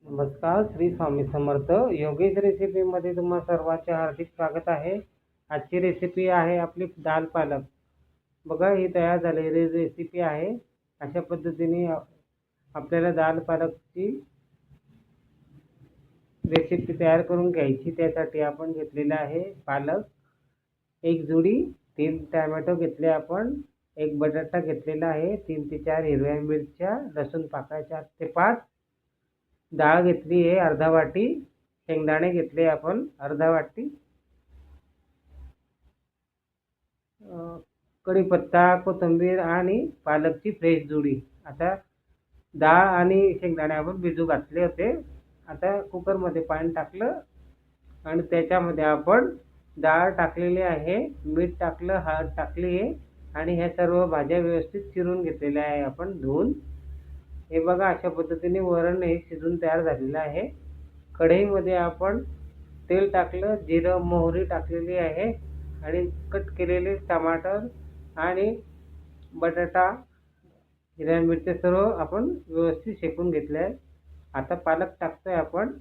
नमस्कार, श्री स्वामी समर्थ. योगेश रेसिपीमध्ये तुम्हा सर्वांचे हार्दिक स्वागत आहे. आजची रेसिपी आहे आपली दाल पालक. बघा, ही तयार झालेली रेसिपी आहे. अशा पद्धतीने आपल्याला दाल पालकची रेसिपी तयार करून घ्यायची. त्यासाठी आपण घेतलेला आहे पालक, एक जुडी, 3 टोमॅटो घेतले आपण, एक बटाटा घेतलेला आहे, 3 ते 4 हिरव्या मिरच्या, लसूण पाकळ्या 4 ते 5, डाळ घेतली आहे अर्धा वाटी, शेंगदाणे घेतले आपण अर्धा वाटी, कढीपत्ता, कोथिंबीर आणि पालकची फ्रेश जुडी. आता डाळ आणि शेंगदाणे आपण भिजू घातले होते. आता कुकरमध्ये पाणी टाकलं आणि त्याच्यामध्ये आपण डाळ टाकलेली आहे, मीठ टाकलं, हळद टाकली आहे आणि ह्या सर्व भाज्या व्यवस्थित चिरून घेतलेल्या आहे आपण धुवून. हे बघा, अशा पद्धतीने वरण हे शिजून तयार झालेलं आहे. कढईमध्ये आपण तेल टाकलं, जिरं मोहरी टाकलेली आहे आणि कट केलेले टमाटर आणि बटाटा, हिरव्या मिरच्या सर्व आपण व्यवस्थित शेकून घेतले आहे. आता पालक टाकतोय आपण.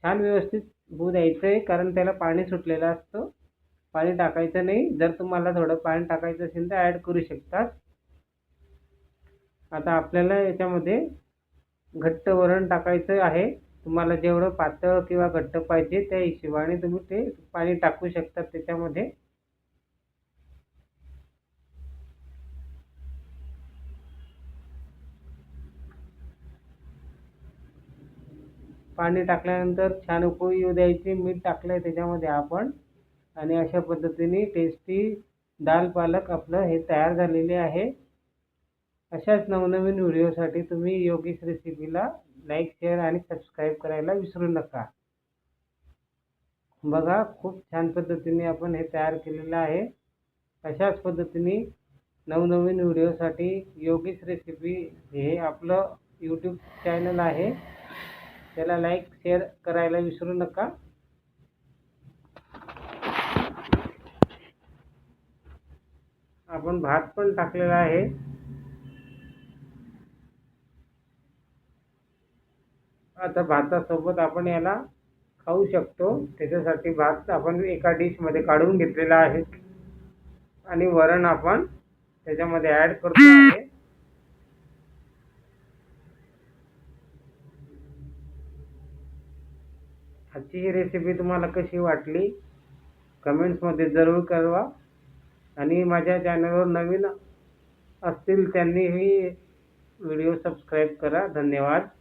छान व्यवस्थित होऊ द्यायचं आहे, कारण त्याला पाणी सुटलेलं असतं. पाणी टाकायचं नाही. जर तुम्हाला थोडं पाणी टाकायचं असेल तर ॲड करू शकतात. आता आपल्याला याच्यामध्ये घट्ट वरण टाकायचं आहे. तुम्हाला जेवढं पातळ किंवा घट्ट पाहिजे त्या हिशोबाने तुम्ही ते पाणी टाकू शकता त्याच्यामध्ये. पाणी टाकल्यानंतर छान उकळी येऊ द्यायची. मीठ टाकलंय त्याच्यामध्ये आपण आणि अशा पद्धतीने टेस्टी दाल पालक आपलं हे तयार झालेले आहे. अशाच नवनवीन व्हिडिओसाठी तुम्ही योगेश रेसिपीला लाईक, शेअर आणि सबस्क्राईब करायला विसरू नका. बघा, खूप छान पद्धतीने आपण हे तयार केलेलं आहे. अशाच पद्धतीने नवनवीन व्हिडिओसाठी योगेश रेसिपी हे आपलं यूट्यूब चॅनल आहे, त्याला लाईक शेअर करायला विसरू नका. आपण भात पण टाकलेला आहे. आता भातासोबत आपण याला खाऊ शकतो. त्याच्यासाठी भात आपण एका डिशमध्ये काढून घेतलेला आहे आणि वरण आपण त्याच्यामध्ये ॲड करतो आहे. आजची ही रेसिपी तुम्हाला कशी वाटली कमेंट्समध्ये जरूर कळवा आणि माझ्या चॅनलवर नवीन असतील त्यांनीही व्हिडिओ सबस्क्राईब करा. धन्यवाद.